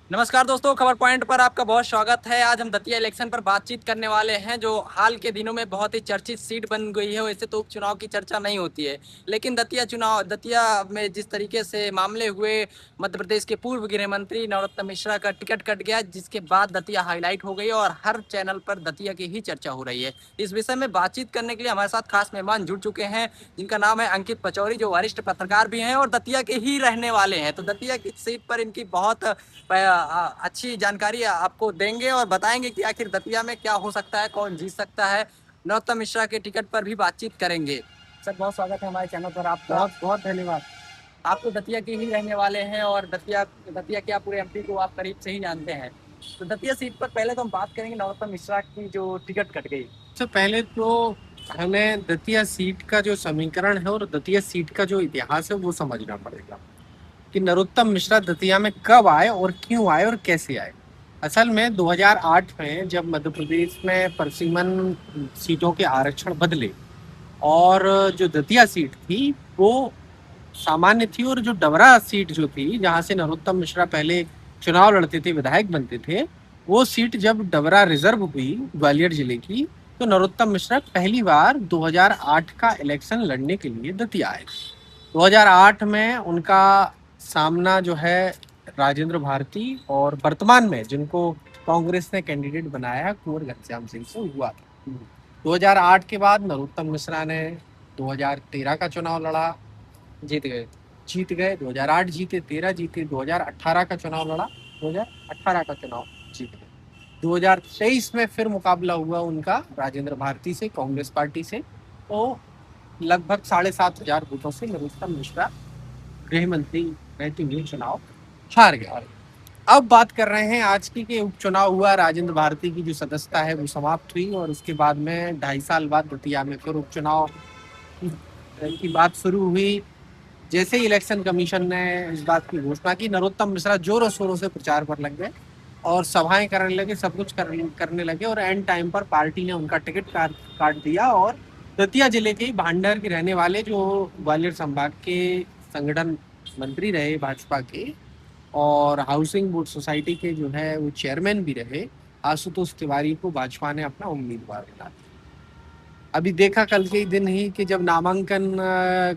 नमस्कार दोस्तों, खबर पॉइंट पर आपका बहुत स्वागत है। आज हम दतिया इलेक्शन पर बातचीत करने वाले हैं, जो हाल के दिनों में बहुत ही चर्चित सीट बन गई है। वैसे तो उपचुनाव की चर्चा नहीं होती है, लेकिन दतिया में जिस तरीके से मामले हुए, मध्य प्रदेश के पूर्व गृह मंत्री नरोत्तम मिश्रा का टिकट कट गया, जिसके बाद दतिया हाईलाइट हो गई और हर चैनल पर दतिया की ही चर्चा हो रही है। इस विषय में बातचीत करने के लिए हमारे साथ खास मेहमान जुड़ चुके हैं, जिनका नाम है अंकित पचौरी, जो वरिष्ठ पत्रकार भी हैं और दतिया के ही रहने वाले हैं। तो दतिया की सीट पर इनकी बहुत अच्छी जानकारी आपको देंगे और बताएंगे कि आखिर दतिया में क्या हो सकता है, कौन जीत सकता है। नरोत्तम मिश्रा के टिकट पर भी बातचीत करेंगे। सर, बहुत स्वागत है हमारे चैनल पर आपका। बहुत बहुत धन्यवाद। आप तो दतिया के ही रहने वाले हैं और दतिया दतिया क्या, पूरे एमपी को आप करीब से ही जानते हैं। तो दतिया सीट पर पहले तो हम बात करेंगे नरोत्तम मिश्रा की, जो टिकट कट गई। सबसे पहले तो हमें दतिया सीट का जो समीकरण है और दतिया सीट का जो इतिहास है वो समझना पड़ेगा कि नरोत्तम मिश्रा दतिया में कब आए और क्यों आए और कैसे आए। असल में 2008 में जब मध्य प्रदेश में परिसीमन सीटों के आरक्षण बदले और जो दतिया सीट थी वो सामान्य थी, और जो डबरा सीट जो थी जहाँ से नरोत्तम मिश्रा पहले चुनाव लड़ते थे, विधायक बनते थे, वो सीट जब डबरा रिजर्व हुई ग्वालियर जिले की, तो नरोत्तम मिश्रा पहली बार 2008 का इलेक्शन लड़ने के लिए दतिया आए। 2008 में उनका सामना जो है राजेंद्र भारती और वर्तमान में जिनको कांग्रेस ने कैंडिडेट बनाया कुंवर घनश्याम सिंह से हुआ था। 2008 के बाद नरोत्तम मिश्रा ने 2013 का चुनाव लड़ा, जीत गए 2008 जीते, 13 जीते, 2018 का चुनाव लड़ा, 2018 का चुनाव जीत गए। 2023 में फिर मुकाबला हुआ उनका राजेंद्र भारती से, कांग्रेस पार्टी से, तो लगभग 7,500 वोटों से नरोत्तम मिश्रा गृह मंत्री रहते हुए चुनाव हार गया। अब बात कर रहे हैं आज की कि उपचुनाव हुआ, राजेंद्र भारती की जो सदस्यता है वो समाप्त हुई और उसके बाद में 2.5 साल बाद दतिया में फिर उपचुनाव की बात शुरू हुई। जैसे ही इलेक्शन कमीशन ने इस बात की घोषणा की, नरोत्तम मिश्रा जोरों शोरों से प्रचार पर लग गए और सभाएं करने लगे, सब कुछ करने लगे, और एंड टाइम पर पार्टी ने उनका टिकट काट दिया और दतिया जिले के भांडर के रहने वाले, जो ग्वालियर संभाग के संगठन मंत्री रहे भाजपा के और हाउसिंग बोर्ड सोसाइटी के जो है वो चेयरमैन भी रहे, आशुतोष तिवारी को भाजपा ने अपना उम्मीदवार बना दिया। अभी देखा कल के ही दिन ही कि जब नामांकन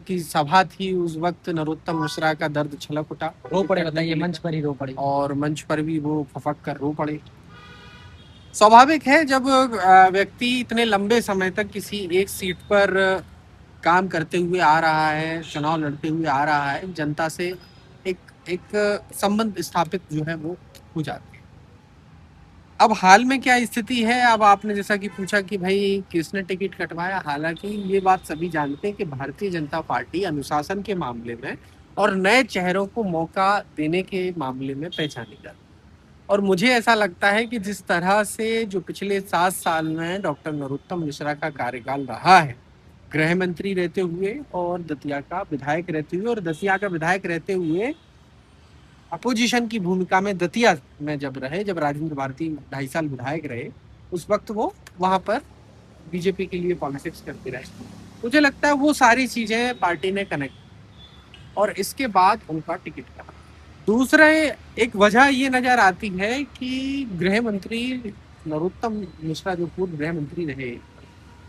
की सभा थी, उस वक्त नरोत्तम मिश्रा का दर्द छलक उठा, रो पड़े, बताइए, मंच पर ही रो पड़े। और मंच पर भी वो फफक कर रो पड़े। स्वाभाविक है, जब व्यक्ति इतने लंबे समय तक किसी एक सीट पर काम करते हुए आ रहा है, चुनाव लड़ते हुए आ रहा है, जनता से एक एक संबंध स्थापित जो है वो हो जाती है। अब हाल में क्या स्थिति है, अब आपने जैसा कि पूछा कि भाई किसने टिकट कटवाया, हालांकि ये बात सभी जानते हैं कि भारतीय जनता पार्टी अनुशासन के मामले में और नए चेहरों को मौका देने के मामले में पहचानी जाती है। और मुझे ऐसा लगता है कि जिस तरह से जो पिछले 7 साल में डॉक्टर नरोत्तम मिश्रा का कार्यकाल रहा है, गृह मंत्री रहते हुए और दतिया का विधायक रहते हुए, और दतिया का विधायक रहते हुए अपोजिशन की भूमिका में दतिया में जब रहे, जब राजेंद्र भारती 2.5 साल विधायक रहे, उस वक्त वो वहां पर बीजेपी के लिए पॉलिटिक्स करते रहे। मुझे लगता है वो सारी चीजें पार्टी ने कनेक्ट, और इसके बाद उनका टिकट करा। दूसरा एक वजह ये नजर आती है कि गृह मंत्री नरोत्तम मिश्रा जो पूर्व गृह मंत्री रहे,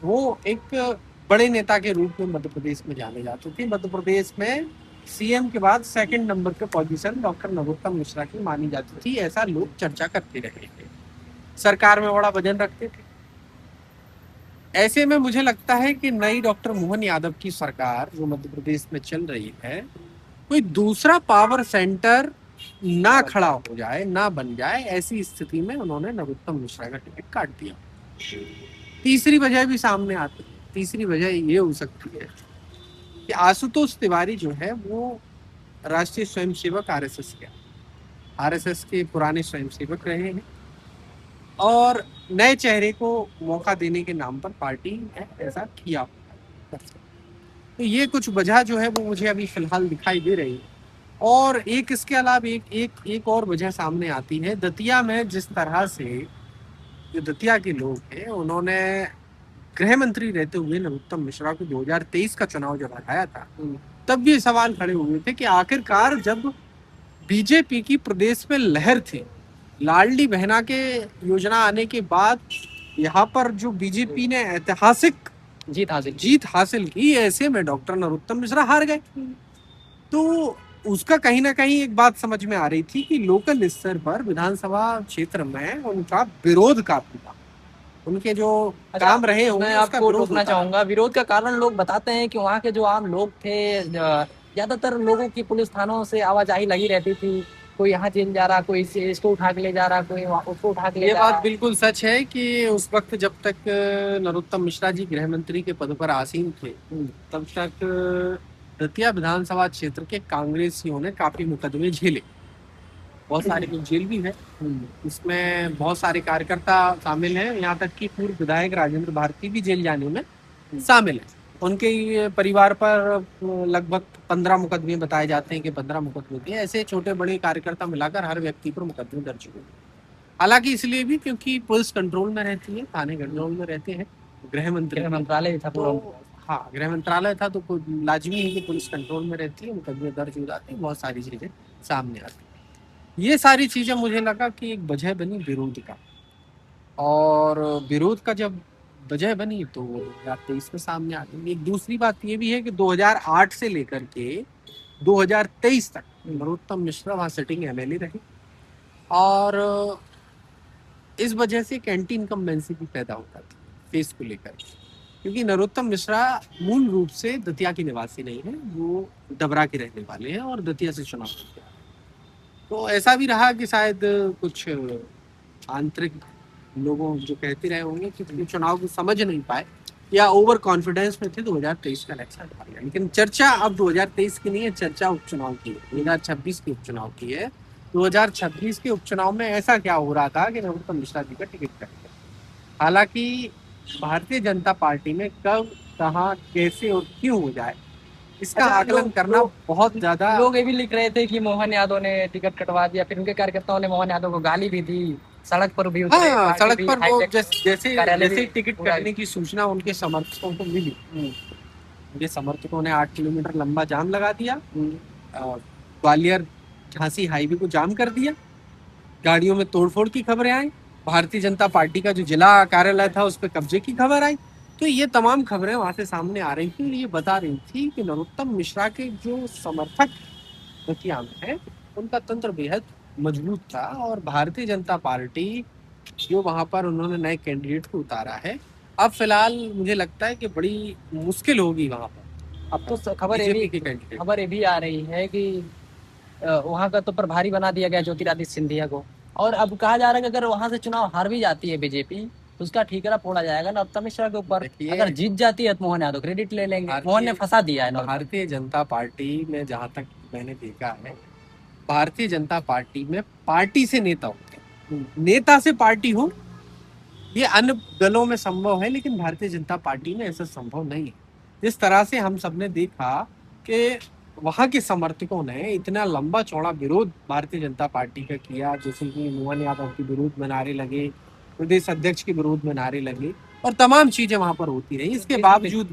वो एक बड़े नेता के रूप में मध्य प्रदेश में जाने जाते थे। मध्य प्रदेश में सीएम के बाद सेकंड नंबर पे पोजीशन डॉक्टर नरोत्तम मिश्रा की मानी जाती थी, ऐसा लोग चर्चा करते रहे थे, सरकार में बड़ा वजन रखते थे। ऐसे में मुझे लगता है कि नई डॉक्टर मोहन यादव की सरकार जो मध्य प्रदेश में चल रही है, कोई दूसरा पावर सेंटर ना खड़ा हो जाए, ना बन जाए, ऐसी स्थिति में उन्होंने नरोत्तम मिश्रा का टिकट काट दिया। तीसरी वजह भी सामने आती है। तीसरी वजह ये हो सकती है कि आशुतोष तिवारी जो है वो राष्ट्रीय स्वयंसेवक आरएसएस के पुराने स्वयंसेवक रहे हैं, और नए चेहरे को मौका देने के नाम पर पार्टी ने ऐसा किया। तो ये कुछ वजह जो है वो मुझे अभी फिलहाल दिखाई दे रही है। और एक इसके अलावा एक और वजह सामने आती है, दतिया में जिस तरह से जो दतिया के लोग हैं, उन्होंने गृह मंत्री रहते हुए नरोत्तम मिश्रा को 2023 का चुनाव जब हराया था, तब भी सवाल खड़े हुए थे कि आखिरकार जब बीजेपी की प्रदेश में लहर थी। लाडली बहना के योजना आने के बाद यहाँ पर जो बीजेपी ने ऐतिहासिक जीत हासिल की, ऐसे में डॉक्टर नरोत्तम मिश्रा हार गए। तो उसका कहीं ना कहीं एक बात समझ में आ रही थी कि लोकल स्तर पर विधानसभा क्षेत्र में उनका विरोध काफी था। उनके जो काम रहे होंगे, मैं उसका आपको विरोध रोकना होता चाहूंगा। विरोध का कारण लोग बताते हैं कि वहाँ के जो आम लोग थे, ज्यादातर लोगों की पुलिस थानों से आवाजाही लगी रहती थी। कोई यहाँ जेल जा रहा, कोई इसको उठा के ले जा रहा, कोई उसको उठा के ले ये जा बात रहा। बिल्कुल सच है कि उस वक्त जब तक नरोत्तम मिश्रा जी गृह मंत्री के पद पर आसीन थे, तब तक दतिया विधानसभा क्षेत्र के कांग्रेसियों ने काफी मुकदमे झेले। बहुत सारे लोग जेल भी है। इसमें बहुत सारे कार्यकर्ता शामिल हैं, यहाँ तक कि पूर्व विधायक राजेंद्र भारती भी जेल जाने में शामिल है। उनके परिवार पर लगभग 15 मुकदमे बताए जाते हैं कि 15 मुकदमे थे। ऐसे छोटे बड़े कार्यकर्ता मिलाकर हर व्यक्ति पर मुकदमे दर्ज हुए। हालांकि इसलिए भी क्योंकि पुलिस कंट्रोल में रहती है, थाने कंट्रोल में रहते हैं, गृह मंत्रालय था तो हाँ, गृह मंत्रालय था तो लाजमी है कि पुलिस कंट्रोल में रहती है, मुकदमे दर्ज हो जाते हैं, बहुत सारी चीजें सामने आती हैं। ये सारी चीजें मुझे लगा कि एक वजह बनी विरोध का, और विरोध का जब वजह बनी तो 2023 में सामने आ गई। एक दूसरी बात ये भी है कि 2008 से लेकर के 2023 तक नरोत्तम मिश्रा वहाँ सिटिंग एमएलए रहे, और इस वजह से एंटी इनकम्बेंसी भी पैदा होता था फेस को लेकर, क्योंकि नरोत्तम मिश्रा मूल रूप से दतिया के निवासी नहीं है, वो डबरा के रहने वाले हैं और दतिया से चुनाव लड़ते हैं। तो ऐसा भी रहा कि शायद कुछ आंतरिक लोगों जो कहते रहे होंगे कि चुनाव को समझ नहीं पाए या ओवर कॉन्फिडेंस में थे, 2023 का इलेक्शन हार गया। लेकिन चर्चा अब 2023 की नहीं है, चर्चा उपचुनाव की है, 2026 के उपचुनाव की है। 2026 के उपचुनाव में ऐसा क्या हो रहा था कि नरोत्तम मिश्रा जी का टिकट कट गया। हालांकि भारतीय जनता पार्टी में कब, कहाँ, कैसे और क्यों हो जाए, इसका आकलन करना बहुत ज्यादा। लोग ये भी लिख रहे थे कि मोहन यादव ने टिकट कटवा दिया, फिर उनके कार्यकर्ताओं ने मोहन यादव को गाली भी दी, सड़क पर भी उतरे, हाँ, सड़क पर वो कार्यालय जैसे भी टिकट कटने की सूचना उनके समर्थकों को मिली, उनके समर्थकों ने 8 किलोमीटर लंबा जाम लगा दिया, ग्वालियर झांसी हाईवे को जाम कर दिया, गाड़ियों में तोड़फोड़ की खबरें आई, भारतीय जनता पार्टी का जो जिला कार्यालय था उस पर कब्जे की खबर आई। तो ये तमाम खबरें वहां से सामने आ रही थी और ये बता रही थी कि नरोत्तम मिश्रा के जो समर्थक दतिया में है, उनका तंत्र बेहद मजबूत था, और भारतीय जनता पार्टी जो वहां पर उन्होंने नए कैंडिडेट को उतारा है, अब फिलहाल मुझे लगता है कि बड़ी मुश्किल होगी वहां पर। अब तो खबर ये भी आ रही है कि वहां का तो प्रभारी बना दिया गया ज्योतिरादित्य सिंधिया को, और अब कहा जा रहा है कि अगर वहां से चुनाव हार भी जाती है बीजेपी तो उसका ठीकरा फोड़ा जाएगा नरोत्तम मिश्रा के ऊपर। अगर जीत जाती है तो मोहन यादव क्रेडिट ले लेंगे, मोहन ने फंसा दिया है। भारतीय जनता पार्टी में जहां तक मैंने देखा है, भारतीय जनता पार्टी में पार्टी से नेता होते हैं, नेता से पार्टी हो ये अन्य दलों में संभव है, लेकिन भारतीय जनता पार्टी में ऐसा संभव नहीं है। जिस तरह से हम सबने देखा कि वहां के समर्थकों ने इतना लंबा चौड़ा विरोध भारतीय जनता पार्टी का किया, जैसे कि मोहन यादव के विरोध में नारे लगे, प्रदेश अध्यक्ष के विरोध में नारे लगे, और तमाम चीजें वहां पर होती रही। इसके बावजूद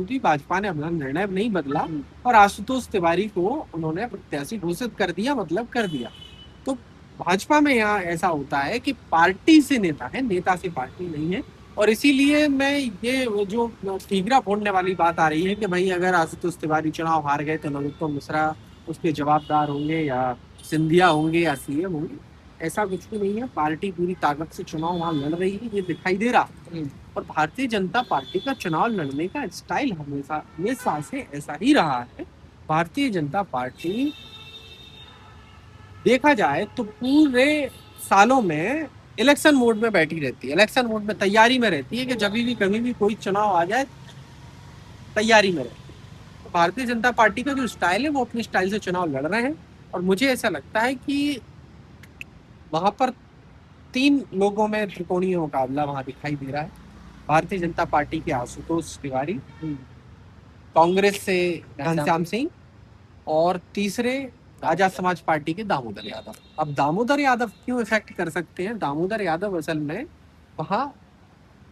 भी भाजपा ने अपना निर्णय नहीं बदला और आशुतोष तिवारी को उन्होंने प्रत्याशी घोषित कर दिया, मतलब कर दिया। तो भाजपा में यहाँ ऐसा होता है कि पार्टी से नेता है, नेता से पार्टी नहीं है, और इसीलिए मैं ये जो ठीकरा फोड़ने वाली बात आ रही है कि भाई अगर आशुतोष तिवारी चुनाव हार गए तो नरोत्तम मिश्रा उसके जवाबदार होंगे या सिंधिया होंगे या सीएम होंगे, ऐसा कुछ भी नहीं है। पार्टी पूरी ताकत से चुनाव वहां लड़ रही है, ये दिखाई दे रहा। और भारतीय जनता पार्टी का चुनाव लड़ने का स्टाइल हमेशा से ऐसा ही रहा है। भारतीय जनता पार्टी देखा जाए तो पूरे सालों में इलेक्शन मोड में बैठी रहती है, इलेक्शन मोड में तैयारी में रहती है कि जब भी कभी भी कोई चुनाव आ जाए तैयारी में रहती है। तो भारतीय जनता पार्टी का जो स्टाइल है वो अपने स्टाइल से चुनाव लड़ रहे हैं, और मुझे ऐसा लगता है कि वहां पर 3 लोगों में त्रिकोणीय मुकाबला वहां दिखाई दे रहा है। भारतीय जनता पार्टी के आशुतोष तिवारी, कांग्रेस से घनश्याम सिंह, और तीसरे आजाद समाज पार्टी के दामोदर यादव। अब दामोदर यादव क्यों इफेक्ट कर सकते हैं? दामोदर यादव असल में वहां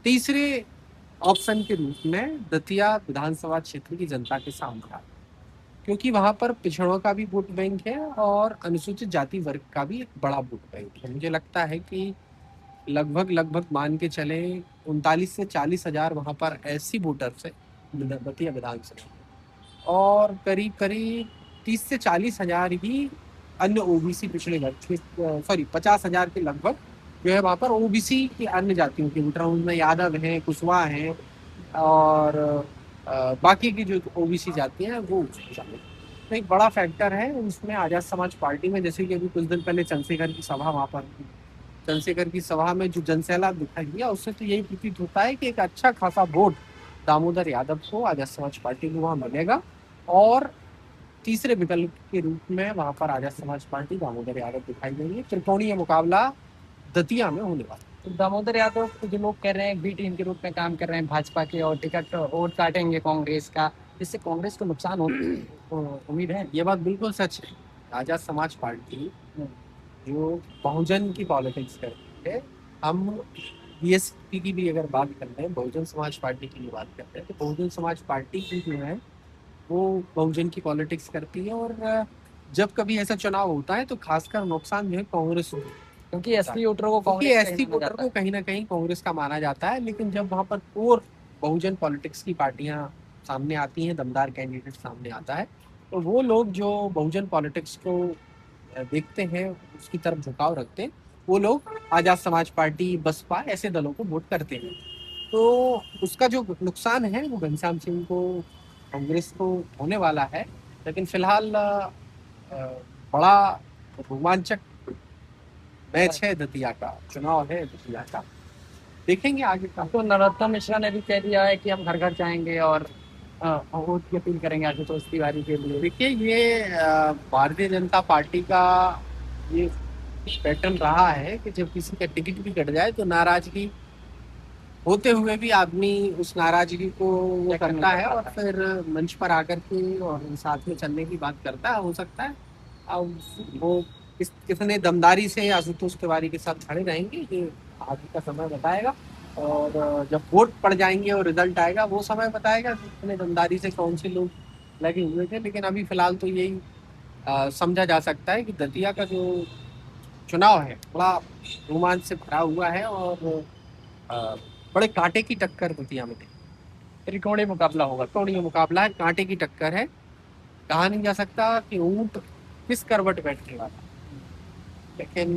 तीसरे ऑप्शन के रूप में दतिया विधानसभा क्षेत्र की जनता के सामने आ, क्योंकि वहाँ पर पिछड़ों का भी वोट बैंक है और अनुसूचित जाति वर्ग का भी एक बड़ा वोट बैंक है। मुझे लगता है कि लगभग लगभग मान के चले 39 से 40 हजार वहाँ पर ऐसी वोटर्स है दतिया विधानसभा, और करीब करीब 30 से 40 हजार ही अन्य ओबीसी पिछड़े वर्ग के, सॉरी 50 हजार के लगभग जो है वहाँ पर ओबीसी की अन्य जातियों के वोटर, उनमें यादव हैं, कुशवाहा हैं और बाकी की जो ओबीसी जाति हैं वो शामिल। तो एक बड़ा फैक्टर है उसमें आजाद समाज पार्टी में। जैसे कि अभी कुछ दिन पहले चंद्रशेखर की सभा वहाँ पर, चंद्रशेखर की सभा में जो जनसैलाब दिखाई दिया उससे तो यही प्रतीत होता है कि एक अच्छा खासा वोट दामोदर यादव को, आजाद समाज पार्टी को वहाँ मिलेगा। और तीसरे विकल्प के रूप में वहाँ पर आजाद समाज पार्टी, दामोदर यादव दिखाई देंगे। त्रिकोणीय मुकाबला दतिया में होने वाला। तो दामोदर यादव को जो लोग कह रहे हैं बी टीम के रूप में काम कर रहे हैं भाजपा के और टिकट वोट काटेंगे कांग्रेस का, जिससे कांग्रेस को नुकसान हो, तो उम्मीद है। ये बात बिल्कुल सच है। आजाद समाज पार्टी जो बहुजन की पॉलिटिक्स करती है, हम बीएसपी की भी अगर बात करते हैं, बहुजन समाज पार्टी की भी बात करते हैं, तो बहुजन समाज पार्टी की जो है वो बहुजन की पॉलिटिक्स करती है। और जब कभी ऐसा चुनाव होता है तो खासकर नुकसान जो है कांग्रेस को, क्योंकि एसपी वोटरों को क्योंकि कांग्रेस एसटी वोटर को कहीं ना कहीं कांग्रेस का माना जाता है। लेकिन जब वहाँ पर कोर बहुजन पॉलिटिक्स की पार्टियां सामने आती हैं, दमदार कैंडिडेट सामने आता है, तो वो लोग जो बहुजन पॉलिटिक्स को देखते हैं, उसकी तरफ झुकाव रखते हैं, वो लोग आजाद समाज पार्टी, बसपा ऐसे दलों को वोट करते हैं। तो उसका जो नुकसान है वो घनश्याम सिंह को, कांग्रेस को होने वाला है। लेकिन फिलहाल बड़ा रोमांचक मैच है दतिया का, चुनाव है दतिया का, देखेंगे आगे का। तो नरोत्तम मिश्रा ने भी कह दिया है कि हम घर घर जाएंगे और वोट की अपील करेंगे आशुतोष तिवारी के लिए। देखिए ये भारतीय जनता पार्टी का ये पैटर्न रहा है कि जब किसी का टिकट भी कट जाए तो नाराजगी होते हुए भी आदमी उस नाराजगी को वो करता है और फिर मंच पर आकर के और साथ में चलने की बात करता है। हो सकता है अब वो कितने दमदारी से आशुतोष तिवारी के साथ खड़े रहेंगे ये आगे का समय बताएगा। और जब वोट पड़ जाएंगे और रिजल्ट आएगा वो समय बताएगा कि कितने दमदारी से कौन से लोग लगे हुए थे। लेकिन अभी फिलहाल तो यही समझा जा सकता है कि दतिया का जो चुनाव है बड़ा रोमांच से भरा हुआ है और बड़े कांटे की टक्कर दतिया में। त्रिकोणीय मुकाबला होगा। त्रिकोणीय मुकाबला है, कांटे की टक्कर है। कहा नहीं जा सकता कि ऊंट किस करवट बैठने वाला। लेकिन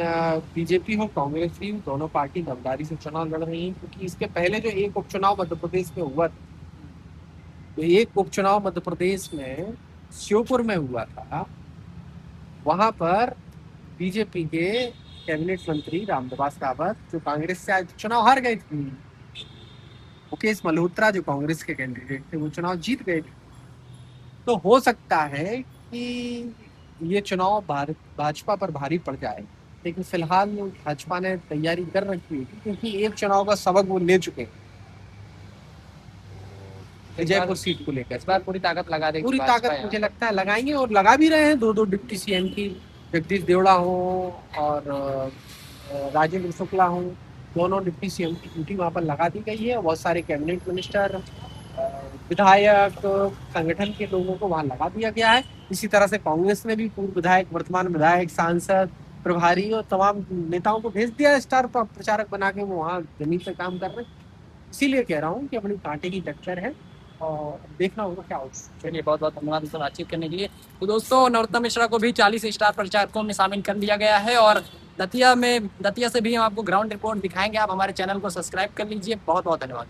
बीजेपी हो, कांग्रेस ही, दोनों पार्टी दमदारी से चुनाव लड़ रही है। क्योंकि इसके पहले जो एक उपचुनाव मध्य प्रदेश में हुआ, तो एक उपचुनाव मध्य प्रदेश में श्योपुर में हुआ था, वहां पर बीजेपी के कैबिनेट मंत्री रामनिवास रावत जो कांग्रेस से आज चुनाव हार गए थे, मुकेश मल्होत्रा जो कांग्रेस के कैंडिडेट थे वो चुनाव जीत गए थे। तो हो सकता है कि ये चुनाव भाजपा पर भारी पड़ जाए। लेकिन फिलहाल भाजपा ने तैयारी कर रखी है क्योंकि एक चुनाव का सबक वो ले चुके हैं जयपुर सीट को लेकर। इस बार पूरी ताकत लगा देगी पूरी ताकत मुझे लगता है लगाएंगे और लगा भी रहे हैं। दो डिप्टी सीएम की, जगदीश देवड़ा हो और राजेंद्र शुक्ला हो, दोनों डिप्टी सीएम की ड्यूटी वहाँ पर लगा दी गई है। बहुत सारे कैबिनेट मिनिस्टर, विधायक, संगठन के लोगों को वहाँ लगा दिया गया है। इसी तरह से कांग्रेस ने भी पूर्व विधायक, वर्तमान विधायक, सांसद, प्रभारी और तमाम नेताओं को भेज दिया है, स्टार प्रचारक बना के वो वहाँ जमीन पे काम कर रहे हैं। इसीलिए कह रहा हूँ कि अपनी कांटे की टक्कर है और देखना होगा क्या होगा। चलिए, बहुत बहुत धन्यवाद इससे बातचीत करने के लिए। तो दोस्तों, नरोत्तम मिश्रा को भी 40 स्टार प्रचारकों में शामिल कर लिया गया है और दतिया से भी हम आपको ग्राउंड रिपोर्ट दिखाएंगे। आप हमारे चैनल को सब्सक्राइब कर लीजिए। बहुत बहुत धन्यवाद।